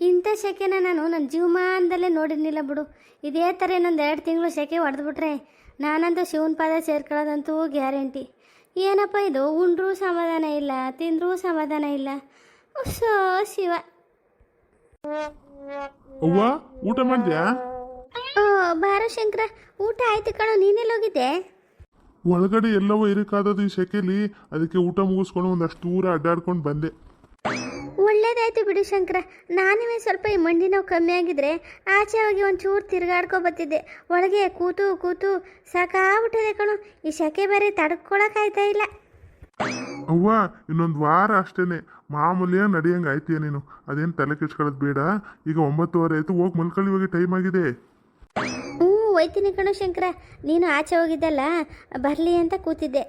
ಇಂಥ ಸೆಕೆನ ನಾನು ನನ್ನ ಜೀವಮಾನದಲ್ಲೇ ನೋಡಿರ್ಲಿಲ್ಲ ಬಿಡು. ಇದೇ ಥರ ಇನ್ನೊಂದು 2 ತಿಂಗಳು ಸೆಕೆ ಹೊಡೆದ್ಬಿಟ್ರೆ ನಾನಂತೂ ಶಿವನ ಪಾದ ಸೇರ್ಕೊಳ್ಳೋದಂತೂ ಗ್ಯಾರಂಟಿ. ಏನಪ್ಪ ಇದು, ಉಂಡ್ರೂ ಸಮಾಧಾನ ಇಲ್ಲ, ತಿಂದ್ರೂ ಸಮಾಧಾನ ಇಲ್ಲ. ಉಸ್ಸೋ ಶಿವ. ಅವ್ವ, ಊಟ ಮಾಡಿದ್ಯಾ? ಓ ಬಾರೋ ಶಂಕರ, ಊಟ ಆಯ್ತು ಕಣೋ. ನೀನೆಲ್ಲೋಗಿದ್ದೆ? ಒಳಗಡೆ ಎಲ್ಲವೋ ಇರಕ್ಕಾದದು ಈ ಸೆಕೆಲಿ, ಅದಕ್ಕೆ ಊಟ ಮುಗಿಸ್ಕೊಂಡು ಒಂದಷ್ಟು ದೂರ ಅಡ್ಡಾಡ್ಕೊಂಡು ಬಂದೆ. ಒಳ್ಳೇದಾಯ್ತು ಬಿಡು ಶಂಕರ. ನಾನುವೇ ಸ್ವಲ್ಪ ಈ ಮಂಡಿ ನೋವು ಕಮ್ಮಿ ಆಗಿದ್ರೆ ಆಚೆ ಹೋಗಿ ಒಂಚೂರು ತಿರ್ಗಾಡ್ಕೊ ಬರ್ತಿದ್ದೆ. ಒಳಗೆ ಕೂತು ಕೂತು ಸಾಕಾಗ್ಬಿಟ್ಟಿದೆ ಕಣೋ. ಈ ಸೆಕೆ ಬೇರೆ ತಡ್ಕೊಳಕ್ಕಾಯ್ತಾ ಇಲ್ಲ. ಅವ್ವ, ಇನ್ನೊಂದು ವಾರ ಅಷ್ಟೇನೆ, ಮಾಮೂಲಿಯ ನಡಿಯಂಗೆ ಆಯ್ತೀಯ ನೀನು. ಅದೇನು ತಲೆ ಕೆಡ್ಸ್ಕೊಳ್ಳೋದು ಬೇಡ. ಈಗ 9:30 ಆಯ್ತು, ಹೋಗಿ ಮಲ್ಕೊಳ್ಳಿ, ಇವಾಗ ಟೈಮ್ ಆಗಿದೆ. ಹೋಯ್ತೀನಿ ಕಣೋ ಶಂಕರ. ನೀನು ಆಚೆ ಹೋಗಿದ್ದಲ್ಲ, ಬರಲಿ ಅಂತ ಕೂತಿದ್ದೆ.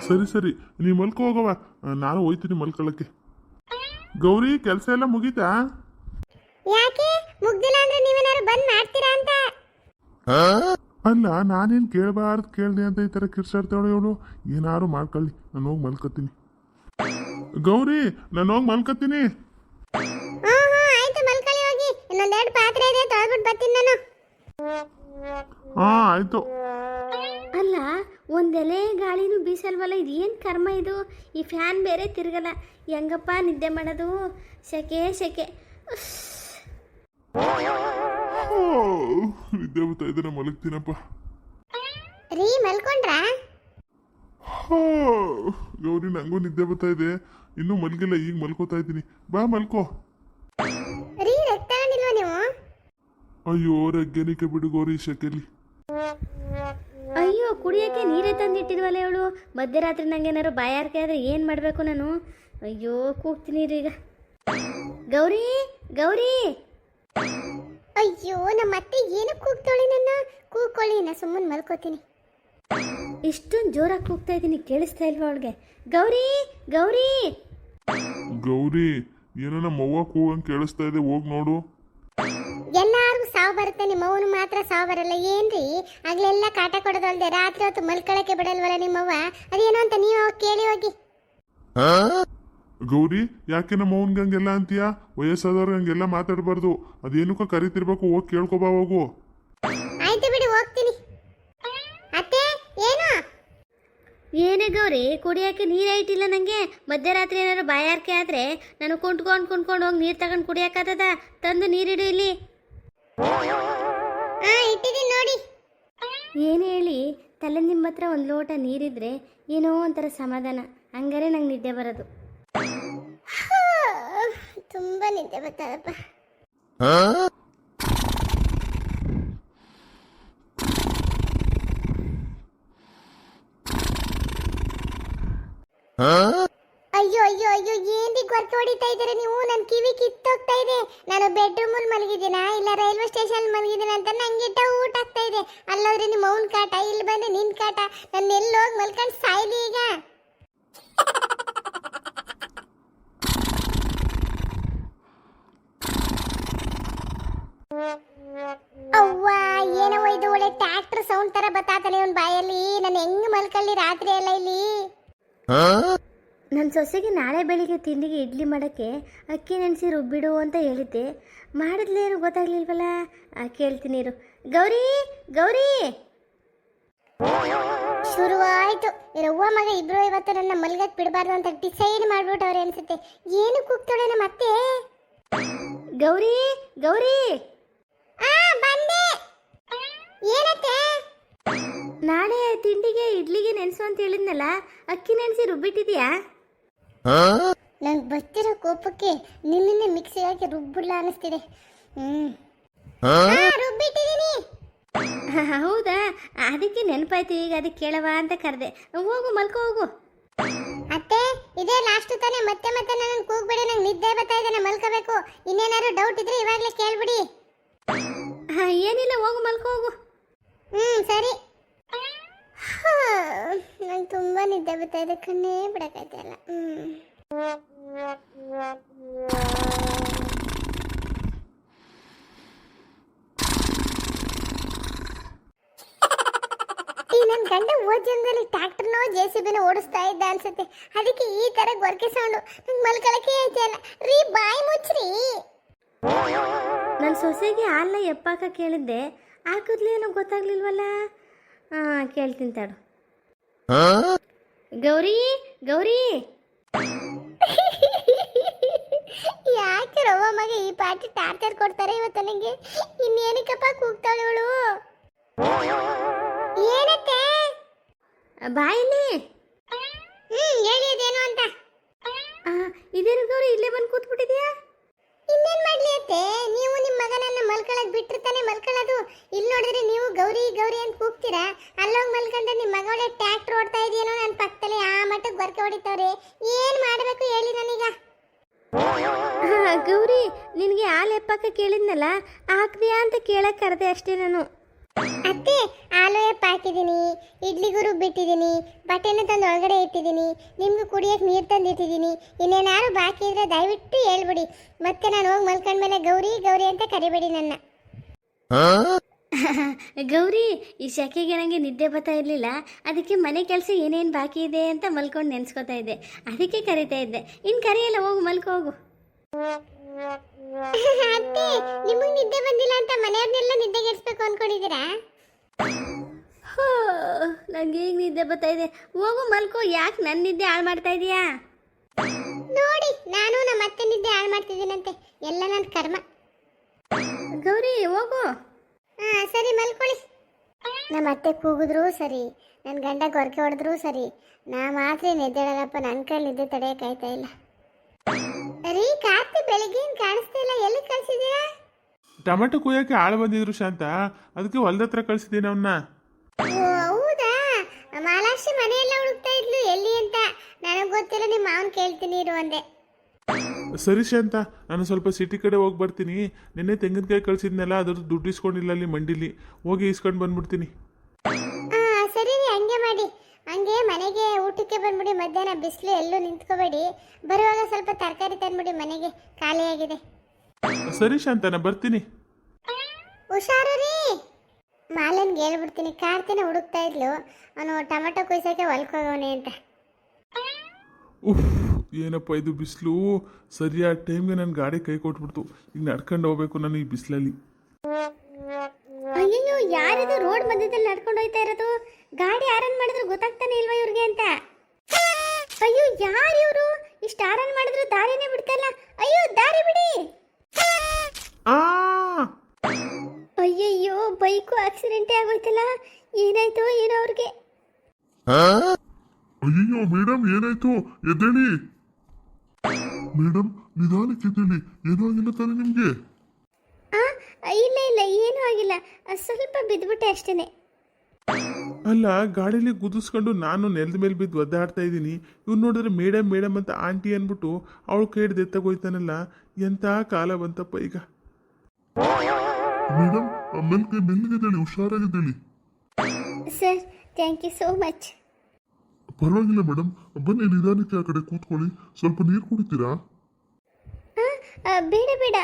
ಸರಿ ಸರಿ, ನೀ ಮಲ್ಕೋ ಹೋಗವ, ನಾನು ಹೋಯ್ತೀನಿ ಮಲ್ಕೊಳ್ಳೋಕ್ಕೆ. ಗೌರಿ, ಕೆಲಸ ಎಲ್ಲ ಮುಗೀತಾ? ಯಾಕೆ ಮುಗ್ದಿಲ್ಲ ಅಂದ್ರೆ ನೀವೇನಾದ್ರು ಬಂದ್ ಮಾಡ್ತೀರಾ ಅಂತ? ಅಲ್ಲ, ನಾನೇನು ಕೇಳಬಾರ್ದು ಕೇಳ್ದೆ ಅಂತ ಈ ಥರ ಕಿರ್ಚಾಡ್ತಾಳೆ ಇವಳು. ಏನಾರು ಮಾಡ್ಕೊಳ್ಳಿ, ನಾನು ಹೋಗಿ ಮಲ್ಕೋತೀನಿ. ಗೌರಿ, ನಾನು ಹೋಗಿ ಮಲ್ಕೋತೀನಿ. ಆಯ್ತು, ಮಲ್ಕೊಳ್ಳಿ ಹೋಗಿ. ಇನ್ನೊಂದೆರಡು ಪಾತ್ರೆ ಇದೆ, ತೊಳ್ಬಿಟ್ಟು ಬರ್ತೀನಿ ನಾನು. ಆಯ್ತು. ಅಲ್ಲ, ಒಂದೆಲೆ ಗಾಳಿನೂ ಬೀಸಲ್ವಲ್ಲ, ಇದು ಏನು ಕರ್ಮ ಇದು? ಈ ಫ್ಯಾನ್ ಬೇರೆ ತಿರ್ಗಲ್ಲ, ಹೆಂಗಪ್ಪ ನಿದ್ದೆ ಮಾಡೋದು? ಸೆಕೆ ಸೆಕೆ. ನಿದ್ದೆ ಬರ್ತಾ ಇದ್ರೆ ಮಲಗ್ತೀನಪ್ಪ. ರೀ ಮಲ್ಕೊಂಡ್ರಾ? ಗೌರಿ, ನಂಗೂ ನಿದ್ದೆ ಬರ್ತಾ ಇದೆ, ಇನ್ನೂ ಮಲ್ಗಿಲ್ಲ, ಈಗ ಮಲ್ಕೋತಾ ಇದ್ದೀನಿ. ಬಾ ಮಲ್ಕೋ. ರೀ ತಗೊಂಡಿಲ್ವಾ ನೀವು? ಅಯ್ಯೋ, ರಗ್ಗೆನಿಕೆ ಬಿಡು ಗೌರಿ, ಸೆಕೆಲಿ. ಅಯ್ಯೋ, ಕುಡಿಯೋಕ್ಕೆ ನೀರೇ ತಂದಿಟ್ಟಿಲ್ವಲ್ಲ ಇವಳು. ಮಧ್ಯರಾತ್ರಿ ನಂಗೆ ಏನಾರು ಬಾಯಾರಿಕೆ ಆದರೆ ಏನು ಮಾಡಬೇಕು ನಾನು? ಅಯ್ಯೋ, ಕೂಗ್ತೀನಿ ರೀ ಈಗ. ಗೌರಿ ಗೌರಿ. ಅಯ್ಯೋ, ನಮ್ಮ ಅತ್ತೆ ಏನು ಕೂಗ್ತಾಳೆ ನನ್ನ? ಕೂಗ್ಕೊಳ್ಳಿ, ನಾ ಸುಮ್ಮನೆ ಮಲ್ಕೋತೀನಿ. ಇಷ್ಟೊಂದು ಜೋರಾಗಿ ಕೂಗ್ತಾ ಇದ್ದೀನಿ, ಕೇಳಿಸ್ತಾ ಇಲ್ವಾ ಅವಳಿಗೆ? ಗೌರಿ ಗೌರಿ. ಗೌರಿ, ಏನೋ ನಮ್ಮ ಅವ್ವ ಕೂಗಂಗೆ ಕೇಳಿಸ್ತಾ ಇದೆ, ಹೋಗಿ ನೋಡು. ಎಲ್ಲಾರ್ಗು ಸಾವು ಬರುತ್ತೆ, ನಿಮ್ಮವ್ವನು ಮಾತ್ರ ಸಾವು ಬರಲ್ಲ ಏನ್ರಿ? ಆಗ್ಲೆಲ್ಲ ಕಾಟ ಕೊಡೋದಲ್ದೆ ರಾತ್ರಿ ಹೊತ್ತು ಮಲ್ಕೊಳಕ್ಕೆ ಬಿಡಲ್ವಲ್ಲ ನಿಮ್ಮವ್ವ? ಅದೇನೋ ಅಂತ ನೀವು ಕೇಳಿ ಹೋಗಿ. ಗೌರಿ, ಯಾಕೆ ನಮ್ಮ ಅವ್ವನ್ಗೆ ಹಂಗೆಲ್ಲ ಅಂತೀಯ? ವಯಸ್ಸಾದವ್ರಿಗೆ ಹಂಗೆಲ್ಲ ಮಾತಾಡಬಾರ್ದು. ಅದೇನಕ್ಕ ಕರಿತಿರ್ಬೇಕು, ಹೋಗಿ ಕೇಳ್ಕೊಬಾ ಹೋಗು. ಆಯ್ತು ಬಿಡಿ, ಹೋಗ್ತೀನಿ. ಅತ್ತೆ, ಏನು? ಏನೇ ಗೌರಿ, ಕುಡಿಯೋಕ್ಕೆ ನೀರೇ ಇಟ್ಟಿಲ್ಲ ನನಗೆ. ಮಧ್ಯರಾತ್ರಿ ಏನಾದ್ರು ಬಾಯಾರಿಕೆ ಆದರೆ ನಾನು ಕುಂಟ್ಕೊಂಡು ಹೋಗಿ ನೀರು ತಗೊಂಡು ಕುಡಿಯೋಕ್ಕಾಗದ? ತಂದು ನೀರಿಡು ಇಲ್ಲಿ. ಇಟ್ಟಿದ್ದೀನಿ ನೋಡಿ. ಏನು ಹೇಳಿ, ತಲೆ ನಿಮ್ಮ ಹತ್ರ ಒಂದು ಲೋಟ ನೀರಿದ್ರೆ ಏನೋ ಒಂಥರ ಸಮಾಧಾನ. ಹಂಗಾರೆ ನಂಗೆ ನಿದ್ದೆ ಬರೋದು. ತುಂಬ ನಿದ್ದೆ ಬರ್ತದಪ್ಪ. ಅಯ್ಯೋ ಅಯ್ಯೋ ಅಯ್ಯೋ, ಏನ್ರಿ ಗೊರ್ಕೆ ಹೊಡಿತಾ ಇದ್ದೀರಾ ನೀವು? ನನ್ನ ಕಿವಿ ಕಿತ್ತೋಗ್ತಾ ಇದೆ. ನಾನು ಬೆಡ್ರೂಮಲ್ಲಿ ಮಲಗಿದ್ದೀನಾ ಇಲ್ಲ ರೈಲ್ವೆ ಸ್ಟೇಷನ್ ಮಲಗಿದ್ದೀನ ಅಂತ ನಂಗೆ ಊಟ ಆಗ್ತಾ ಇದೆ. ಅಲ್ಲೋದ್ರೆ ನಿಮ್ಮ ಅವ್ನ ಕಾಟ, ಇಲ್ಲಿ ಬಂದ್ರೆ ನಿನ್ ಕಾಟ. ನನ್ನ ಎಲ್ಲೋಗಿ ಮಲ್ಕೊಂಡು ಸಾಯ್ಲಿ ಈಗ. ಅವ್ವ, ಏನೋ ಇದು ಒಳ್ಳೆ ಟ್ರ್ಯಾಕ್ಟರ್ ಸೌಂಡ್ ತರ ಬತ್ತಾತಾನೆ ಇವನ್ ಬಾಯಲ್ಲಿ. ನಾನು ಹೆಂಗ್ ಮಲ್ಕೊಳ್ಳಿ ರಾತ್ರಿ ಎಲ್ಲ ಇಲ್ಲಿ? ನನ್ನ ಸೊಸೆಗೆ ನಾಳೆ ಬೆಳಿಗ್ಗೆ ತಿಂಡಿಗೆ ಇಡ್ಲಿ ಮಾಡೋಕ್ಕೆ ಅಕ್ಕಿ ನೆನೆಸಿ ರುಬ್ಬಿಡು ಅಂತ ಹೇಳಿದ್ದೆ. ಮಾಡಿದ್ಲೇನು ಗೊತ್ತಾಗ್ಲಿಲ್ವಲ್ಲ. ಕೇಳ್ತೀನಿ ಇರು. ಗೌರಿ ಗೌರಿ. ಶುರುವಾಯ್ತು. ರವ್ವ ಮಗ ಇಬ್ರು ಇವತ್ತು ನನ್ನ ಮಲ್ಗಕ್ಕೆ ಬಿಡಬಾರ್ದು ಅಂತ ಡಿಸೈಡ್ ಮಾಡ್ಬಿಟ್ಟವ್ರೆ ಅನ್ಸುತ್ತೆ. ಏನು ಕೂಗ್ತಾಳೆ ನಮ್ಮ ಅತ್ತೆ? ಗೌರಿ ಗೌರಿ. ಬಂದೆ. ಏನತ್ತೆ? ನಾಳೆ ತಿಂಡಿಗೆ ಇಡ್ಲಿಗೆ ನೆನೆಸು ಅಂತ ಹೇಳಿದ್ನಲ್ಲ, ಅಕ್ಕಿ ನೆನೆಸಿ ರುಬ್ಬಿಟ್ಟಿದ್ಯಾ? ನಂಗೆ ಬರ್ತಿರೋ ಕೋಪಕ್ಕೆ ನಿನ್ನೆ ಮಿಕ್ಸಿ ಹಾಕಿ ರುಬ್ಬಿಲ್ಲ ಅನಿಸ್ತಿದೆ. ರುಬ್ಬಿಟ್ಟಿದ್ದೀನಿ. ಹೌದಾ? ಅದಕ್ಕೆ ನೆನಪಾಯ್ತು ಈಗ, ಅದಕ್ಕೆ ಕೇಳವ ಅಂತ ಕರೆದೆ. ಹೋಗು, ಮಲ್ಕೋ ಹೋಗು. ಅತ್ತೆ, ಇದೇ ಲಾಸ್ಟ್ ತಾನೆ, ಮತ್ತೆ ಮತ್ತೆ ನನ್ನ ಕೂಗ್ಬೇಡಿ. ನಂಗೆ ನಿದ್ದೆ ಬರ್ತಾ ಇದೆ, ನಾನು ಮಲ್ಕೋಬೇಕು. ಇನ್ನೇನಾದ್ರು ಡೌಟ್ ಇದ್ರೆ ಇವಾಗಲೇ ಕೇಳ್ಬಿಡಿ. ಏನಿಲ್ಲ, ಹೋಗು ಮಲ್ಕೋ ಹೋಗು. ಸರಿ. ನಂಗೆ ತುಂಬ ನಿದ್ದೆ ಬರ್ತಾ ಇದೆ, ಕಣ್ಣೇ ಬಿಡಕ್ಕಾಯ್ತಾ ಇಲ್ಲ. ನನ್ನ ಗಂಡ ಓದ್ಯಂದಲ್ಲಿ ಟ್ರ್ಯಾಕ್ಟರ್ನೋ JCBನೋ ಓಡಿಸ್ತಾ ಇದ್ದ ಅನ್ಸುತ್ತೆ. ಅದಕ್ಕೆ ಈ ತರ ಗೊರಕೆ ಸೌಂಡು. ನಂಗೆ ಮಲ್ಕೊಳಕ್ಕೆ ಐತೆ ಅಲ್ಲ. ರೀ, ಬಾಯಿ ಮುಚ್ಚ್ರಿ. ಸೊಸೆಗೆ ಹಾಲನ್ನ ಎಪ್ಪಾಕ ಕೇಳಿದ್ದೆ, ಹಾಕಿದ್ಲೇನೋ ಗೊತ್ತಾಗ್ಲಿಲ್ವಲ್ಲ. ಕೇಳ್ತೀನಿ ತಡು. ಗೌರಿ, ಗೌರಿ, ಯಾಕೆ ರವ್ವ ಮಗ ಈ ಪಾಟಿ ಟಾರ್ಚರ್ ಕೊಡ್ತಾರೆ ಇವತ್ತು ನನಗೆ? ಇನ್ನೇನಕ್ಕಪ್ಪ ಕೂಗ್ತಾಳೆ ಇವಳು? ಏನತ್ತೆ? ಬಾಯಿಲಿ. ಹೇಳಿ ಅದೇನು ಅಂತ. ಇದೇನು ಗೌರಿ, ಇಲ್ಲೇ ಬಂದು ಕೂತ್ಬಿಟ್ಟಿದ್ಯಾ? ಇನ್ನೇನ್ ಮಾಡ್ಲಿ ಅತ್ತೆ, ನೀವು ನಿಮ್ಮ ಮಗನನ್ನ ಮಲ್ಕೊಳ್ಳೋದು ಬಿಟ್ಟಿರ್ತಾನೆ ಮಲ್ಕೊಳ್ಳೋದು. ಇಲ್ಲಿ ನೋಡಿದ್ರೆ ನೀವು ಗೌರಿ ಗೌರಿ ಅಂತ ಕೂಗ್ತೀರಾ. ಅಲ್ಲೋಗಿ ಮಲ್ಕೊಂಡ್ರೆ ನಿಮ್ಮ ಮಗ ಒಳ್ಳೆ ಟ್ರ್ಯಾಕ್ಟರ್ ಓಡ್ತಾ ಇದೆಯೇನೋ ನನ್ನ ಪಕ್ಕದಲ್ಲಿ ಆ ಮಟ್ಟಕ್ಕೆ ಗೊರಕೆ ಹೊಡಿತಾವ್ರೆ. ಏನ್ ಮಾಡಬೇಕು ಹೇಳಿ ನನಗ? ಗೌರಿ, ನಿನಗೆ ಹಾಲು ಎಪ್ಪಾಕ ಕೇಳಿದ್ನಲ್ಲ, ಹಾಕ್ದಿಯಾ ಅಂತ ಕೇಳಕ್ಕೆ ಕರೆದೆ ಅಷ್ಟೇ ನಾನು. ಅತ್ತೆ, ಹಾಲು ಎಪ್ಪ ಹಾಕಿದ್ದೀನಿ, ಇಡ್ಲಿ ಗುರು ಬಿಟ್ಟಿದ್ದೀನಿ, ಬಟ್ಟೆನ ತಂದು ಒಳಗಡೆ ಇಟ್ಟಿದ್ದೀನಿ, ನಿಮ್ಗೆ ಕುಡಿಯೋಕೆ ನೀರು ತಂದು ಇಟ್ಟಿದ್ದೀನಿ. ಇನ್ನೇನಾದ್ರು ಬಾಕಿ ಇದ್ರೆ ದಯವಿಟ್ಟು ಹೇಳ್ಬಿಡಿ. ಮತ್ತೆ ನಾನು ಹೋಗಿ ಮಲ್ಕೊಂಡ್ಮೇಲೆ ಗೌರಿ ಗೌರಿ ಅಂತ ಕರಿಬೇಡಿ ನನ್ನ. ಗೌರಿ, ಈ ಶೆಕೆಗೆ ನನಗೆ ನಿದ್ದೆ ಬರ್ತಾ ಇರಲಿಲ್ಲ. ಅದಕ್ಕೆ ಮನೆ ಕೆಲಸ ಏನೇನು ಬಾಕಿ ಇದೆ ಅಂತ ಮಲ್ಕೊಂಡು ನೆನೆಸ್ಕೊತಾ ಇದ್ದೆ. ಅದಕ್ಕೆ ಕರಿತಾ ಇದ್ದೆ. ಇನ್ನು ಕರಿಯಲ್ಲ, ಹೋಗು ಮಲ್ಕೋ ಹೋಗು. ಅತ್ತೆ, ನಿಮಗೆ ನಿದ್ದೆ ಬಂದಿಲ್ಲ ಅಂತ ಮನೆಯವ್ರನ್ನೆಲ್ಲ ನಿದ್ದೆಗೆಡಿಸ್ಬೇಕು ಅನ್ಕೊಂಡಿದ್ದೀರಾ? ನಂಗೆ ಈಗ ನಿದ್ದೆ ಬರ್ತಾ ಇದೆ. ಹೋಗು ಮಲ್ಕೋ. ಯಾಕೆ ನನ್ನ ನಿದ್ದೆ ಹಾಳು ಮಾಡ್ತಾ ಇದೀಯಾ? ನೋಡಿ, ನಾನು ನಮ್ಮ ಅತ್ತೆ ನಿದ್ದೆ ಹಾಳು ಮಾಡ್ತಿದ್ದೀನಂತೆ. ಎಲ್ಲ ನನ್ನ ಕರ್ಮ. ಗೌರಿ, ಹೋಗು. ಸರಿ, ಮಲ್ಕೊಳ್ಳಿ. ನಮ್ಮ ಅತ್ತೆ ಕೂಗಿದ್ರು ಸರಿ, ನನ್ನ ಗಂಡ ಗೊರಕೆ ಹೊಡೆದ್ರು ಸರಿ, ನಾ ಮಾತ್ರ ನಿದ್ದೆಳಲ್ಲಪ್ಪ. ನನ್ನ ಕೈಲಿ ನಿದ್ದೆ ತಡೆಯೋಕ್ಕಾಯ್ತಾ ಇಲ್ಲ. ರೀ ಕಾರ್ತಿ, ಬೆಳಿಗ್ಗೆ ಏನು ಕಾಣಿಸ್ತಾ ಇಲ್ಲ, ಎಲ್ಲಿ ಕಳಿಸಿದ್ದೀರಾ? ಟೊಮೆಟೊ ಕುಯ್ಯಕ್ಕೆ ಆಳು ಬಂದಿದ್ರು ಶಾಂತ, ಅದಕ್ಕೆ ಹೊಲ್ದ ಹತ್ರ ಕಳ್ಸಿದ್ದೀನಿ ಅವನ್ನ. ಹೌದಾ? ಮಾಲಾಶ್ರೀ ಮನೆಯೆಲ್ಲ ಹುಡುಕ್ತಾ ಇದ್ಲು ಎಲ್ಲಿ ಅಂತ. ನನಗೆ ಗೊತ್ತಿಲ್ಲ, ನಿಮ್ಮ ಮಾವನ್ ಕೇಳ್ತೀನಿ ಇರು ಅಂದೆ. ಸರಿ ಶಾಂತ, ನಾನು ಸ್ವಲ್ಪ ಸಿಟಿ ಕಡೆ ಹೋಗಿ ಬರ್ತೀನಿ. ನಿನ್ನೆ ತೆಂಗಿನಕಾಯಿ ಕಳ್ಸಿದ್ನಲ್ಲ, ಅದ್ರದ್ದು ದುಡ್ಡು ಇಸ್ಕೊಂಡಿಲ್ಲ ಅಲ್ಲಿ ಮಂಡಿಲಿ. ಹೋಗಿ ಇಸ್ಕೊಂಡು ಬಂದ್ಬಿಡ್ತೀನಿ. ಸರಿ ರೀ, ಹಂಗೆ ಮಾಡಿ. ಹಂಗೆ ಮನೆಗೆ ಊಟಕ್ಕೆ ಬಂದ್ಬಿಡಿ. ಮಧ್ಯಾಹ್ನ ಬಿಸಿಲು ಎಲ್ಲೂ ನಿಂತ್ಕೋಬೇಡಿ. ಬರುವಾಗ ಸ್ವಲ್ಪ ತರಕಾರಿ ತಂದ್ಬಿಡಿ, ಮನೆಗೆ ಖಾಲಿಯಾಗಿದೆ. ಸರಿ ಶಾಂತ, ನಾನು ಬರ್ತೀನಿ. ಹುಷಾರು ರೀ. ಮಾಲನ್ಗೆ ಹೇಳ್ಬಿಡ್ತೀನಿ, ಕಾರ್ತಿನ ಹುಡುಕ್ತಾ ಇದ್ಲು, ಅವನು ಟೊಮೆಟೊ ಕುಯ್ಸೋಕೆ ಹೊಲ್ಕೋಗವನೆ ಅಂತ. ಏನಪ್ಪ ಇದು ಬಿಸಿಲು! ಸರಿಯಾದ ಟೈಮ್ಗೆ ನನ್ನ ಗಾಡಿ ಕೈ ಕೊಟ್ಬಿಡ್ತು. ಈಗ ನಡ್ಕೊಂಡು ಹೋಗ್ಬೇಕು ನಾನು ಈ ಬಿಸಿಲಲ್ಲಿ. ಅಯ್ಯೋ, ಯಾರಿದು ರೋಡ್ ಮಧ್ಯದಲ್ಲಿ ನಡ್ಕೊಂಡು ಹೋಗ್ತಾ ಇರೋದು? ಗಾಡಿ ಆರನ್ ಮಾಡಿದ್ರು ಗೊತ್ತಾಗ್ತಾನೆ ಇಲ್ವಾ ಇವ್ರಿಗೆ ಅಂತ? ಅಯ್ಯೋ, ಯಾರು ಇವರು? ಇಷ್ಟು ಆರನ್ ಮಾಡಿದ್ರು ದಾರಿನೇ ಬಿಡ್ತಲ್ಲ. ಅಯ್ಯೋ, ದಾರಿ ಬಿಡಿ. ಅಯ್ಯಯ್ಯೋ, ಬೈಕು ಆಕ್ಸಿಡೆಂಟೇ ಆಗೋಯ್ತಲ್ಲ. ಏನಾಯ್ತು ಏನೋ ಅವ್ರಿಗೆ? ಅಯ್ಯೋ ಮೇಡಮ್, ಏನಾಯ್ತು? ಎದ್ದೇಳಿ ಮೇಡಮ್, ನಿಧಾನಕ್ಕೆ ಎದ್ದೇಳಿ. ಏನೂ ಆಗಿಲ್ಲ ತಾನೆ ನಿಮ್ಗೆ? ಇಲ್ಲ ಇಲ್ಲ, ಏನೂ ಆಗಿಲ್ಲ. ಸ್ವಲ್ಪ ಬಿದ್ದುಬಿಟ್ಟೆ ಅಷ್ಟೇನೆ. ಅಲ್ಲ, ಗಾಡೀಲಿ ಗುದಿಸ್ಕೊಂಡು ನಾನು ನೆಲದ ಮೇಲೆ ಬಿದ್ದು ಒದ್ದಾಡ್ತಾ ಇದ್ದೀನಿ. ಇವ್ನು ನೋಡಿದ್ರೆ ಮೇಡಮ್ ಮೇಡಮ್ ಅಂತ ಆಂಟಿ ಅಂದ್ಬಿಟ್ಟು ಅವಳು ಕೈ ಹಿಡ್ದು ಎತ್ತಗೋಯ್ತಾನಲ್ಲ. ಎಂಥ ಕಾಲ ಬಂತಪ್ಪ ಈಗ. ಮೇಡಮ್, ಮೆಲ್ಲಗಿದ್ದೇಳಿ, ಹುಷಾರಾಗಿದ್ದೇಳಿ. Sir, thank you so much. ಪರವಾಗಿಲ್ಲ ಮೇಡಮ್, ಬನ್ನಿ ನಿಧಾನಕ್ಕೆ ಆ ಕಡೆ ಕೂತ್ಕೊಳ್ಳಿ. ಸ್ವಲ್ಪ ನೀರು ಕುಡಿತೀರಾ? ಬೇಡ ಬೇಡ,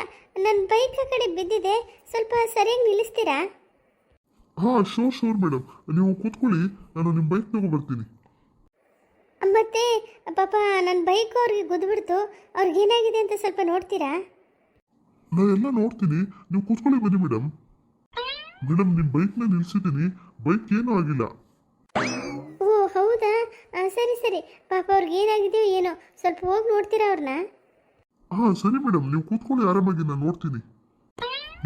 ನನ್ನ ಬೈಕ್ ಆ ಕಡೆ ಬಿದ್ದಿದೆ. ಸ್ವಲ್ಪ ಸರಿಯಾಗಿ ನಿಲ್ಲಿಸ್ತೀರಾ? ಶೋರ್ ಮೇಡಮ್, ನೀವು ಕೂತ್ಕೊಳ್ಳಿ, ನಾನು ನಿಮ್ಮ ಬೈಕ್ ತಗೊಬರ್ತೀನಿ. ಮತ್ತೆ ಪಾಪ ನನ್ನ ಬೈಕ್ ಅವ್ರಿಗೆ ಗುದ್ಬಿಡ್ತು. ಅವ್ರಿಗೇನಾಗಿದೆ ಅಂತ ಸ್ವಲ್ಪ ನೋಡ್ತೀರಾ? ನಾ ಎಲ್ಲ ನೋಡ್ತೀನಿ, ನೀವು ಕೂತ್ಕೊಳ್ಳಿ. ಬನ್ನಿ ಮೇಡಮ್. ಮೇಡಮ್, ನಿಮ್ಮ ಬೈಕ್ನ ನಿಲ್ಸಿದ್ದೀನಿ, ಬೈಕ್ ಏನೂ ಆಗಿಲ್ಲ. ಓ ಹೌದಾ? ಸರಿ ಸರಿ, ಪಾಪ ಅವ್ರಿಗೆ ಏನಾಗಿದೆಯೋ ಏನೋ, ಸ್ವಲ್ಪ ಹೋಗಿ ನೋಡ್ತೀರಾ ಅವ್ರನ್ನ? ಸರಿ ಮೇಡಮ್, ನೀವು ಕೂತ್ಕೊಳ್ಳಿ ಆರಾಮಾಗಿ, ನಾನು ನೋಡ್ತೀನಿ.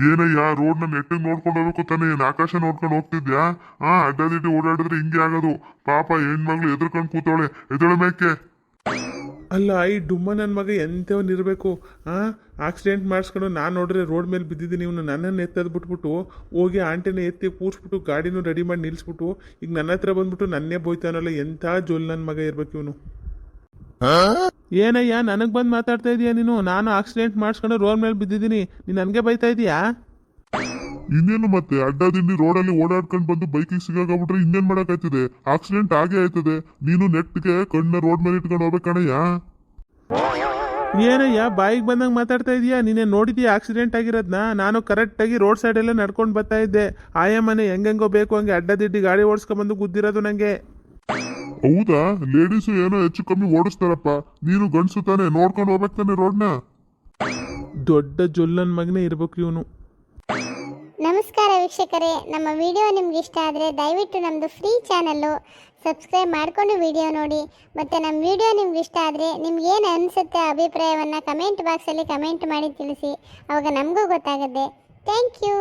ಏನಯ್ಯ, ರೋಡ್ನ ನೆಟ್ಟಿಗೆ ನೋಡ್ಕೊಂಡು ಹೋಗ್ಬೇಕು ತಾನೆ, ಏನು ಆಕಾಶ ನೋಡ್ಕೊಂಡು ಹೋಗ್ತಿದ್ಯಾ? ಅಡ್ಡದಿಡ್ಡಿ ಓಡಾಡಿದ್ರೆ ಹಿಂಗೆ ಆಗೋದು. ಪಾಪ ಹೆಣ್ಮಗ್ಳು ಎದ್ರಕೊಂಡು ಕೂತವಳೆ, ಎದಳ ಮೇಕೆ. ಅಲ್ಲ, ಈ ಡುಮ್ಮ ನನ್ನ ಮಗ ಎಂಥವನಿರಬೇಕು? ಆಕ್ಸಿಡೆಂಟ್ ಮಾಡಿಸ್ಕೊಂಡು ನಾನು ನೋಡ್ರೆ ರೋಡ್ ಮೇಲೆ ಬಿದ್ದಿದ್ದೀನಿ. ಇವನು ನನ್ನನ್ನು ಎತ್ತದ್ ಬಿಟ್ಬಿಟ್ಟು ಹೋಗಿ ಆಂಟಿನ ಎತ್ತಿ ಕೂರಿಸ್ಬಿಟ್ಟು ಗಾಡಿನೂ ರೆಡಿ ಮಾಡಿ ನಿಲ್ಲಿಸ್ಬಿಟ್ಟು ಈಗ ನನ್ನ ಹತ್ರ ಬಂದ್ಬಿಟ್ಟು ನನ್ನೇ ಬೋಯ್ತಾನಲ್ಲ. ಎಂಥ ಜೋಲ್ ನನ್ನ ಮಗ ಇರ್ಬೇಕು ಇವನು. ಏನಯ್ಯ, ನನಗೆ ಬಂದು ಮಾತಾಡ್ತಾ ಇದೀಯಾ ನೀನು? ನಾನು ಆಕ್ಸಿಡೆಂಟ್ ಮಾಡಿಸ್ಕೊಂಡು ರೋಡ್ ಮೇಲೆ ಬಿದ್ದಿದ್ದೀನಿ, ನೀನು ನನಗೆ ಬೈತಾ ಇದೀಯಾ? ಇನ್ನೇನು ಮತ್ತೆ, ಅಡ್ಡಾದಿಡ್ಡಿ ರೋಡಲ್ಲಿ ಓಡಾಡ್ಕೊಂಡು ಬಂದು ಬೈಕಿಗೆ ಸಿಗಾಗ್ಬಿಟ್ರೆ ಇನ್ನೇನು ಮಾಡೋಕ್ಕಾಯ್ತದೆ? ಆಕ್ಸಿಡೆಂಟ್ ಆಗೇ ಆಯ್ತದೆ. ನೀನು ನೆಟ್ಗೆ ಕಣ್ಣ ರೋಡ್ ಮೇಲೆ ಇಟ್ಕೊಂಡು ಹೋಗ್ಬೇಕಣಯ್ಯ. ಏನಯ್ಯ, ಬಾಯಿಗೆ ಬಂದಂಗೆ ಮಾತಾಡ್ತಾ ಇದೀಯಾ? ನೀನೇ ನೋಡಿದೀಯ ಆಕ್ಸಿಡೆಂಟ್ ಆಗಿರೋದನ್ನ? ನಾನು ಕರೆಕ್ಟಾಗಿ ರೋಡ್ ಸೈಡಲ್ಲೇ ನಡ್ಕೊಂಡು ಬರ್ತಾ ಇದ್ದೆ. ಆಯಮ್ಮನೆ ಹೆಂಗೆಂಗೋ ಬೇಕು ಹಂಗೆ ಅಡ್ಡದಿಡ್ಡಿ ಗಾಡಿ ಓಡಿಸ್ಕೊಂಡ್ಬಂದು ಗುದ್ದಿರೋದು ನನಗೆ. ಹೌದಾ? ಲೇಡೀಸು ಏನೋ ಹೆಚ್ಚು ಕಮ್ಮಿ ಓಡಿಸ್ತಾರಪ್ಪ, ನೀನು ಗಂಡಸು ತಾನೆ, ನೋಡ್ಕೊಂಡು ಹೋಗ್ಬೇಕು ತಾನೆ ರೋಡ್ನ. ದೊಡ್ಡ ಜೊಲ್ಲನ್ ಮಗನೇ ಇರ್ಬೇಕು ಇವನು. ವೀಕ್ಷಕರೇ, ನಮ್ಮ ವಿಡಿಯೋ ನಿಮ್ಗೆ ಇಷ್ಟ ಆದರೆ ದಯವಿಟ್ಟು ನಮ್ಮದು ಫ್ರೀ ಚಾನಲ್ಲು ಸಬ್ಸ್ಕ್ರೈಬ್ ಮಾಡಿಕೊಂಡು ವಿಡಿಯೋ ನೋಡಿ. ಮತ್ತು ನಮ್ಮ ವಿಡಿಯೋ ನಿಮ್ಗೆ ಇಷ್ಟ ಆದರೆ ನಿಮ್ಗೆ ಏನು ಅನಿಸುತ್ತೆ ಅಭಿಪ್ರಾಯವನ್ನು ಕಮೆಂಟ್ ಬಾಕ್ಸಲ್ಲಿ ಕಮೆಂಟ್ ಮಾಡಿ ತಿಳಿಸಿ. ಆವಾಗ ನಮಗೂ ಗೊತ್ತಾಗುತ್ತೆ. Thank you.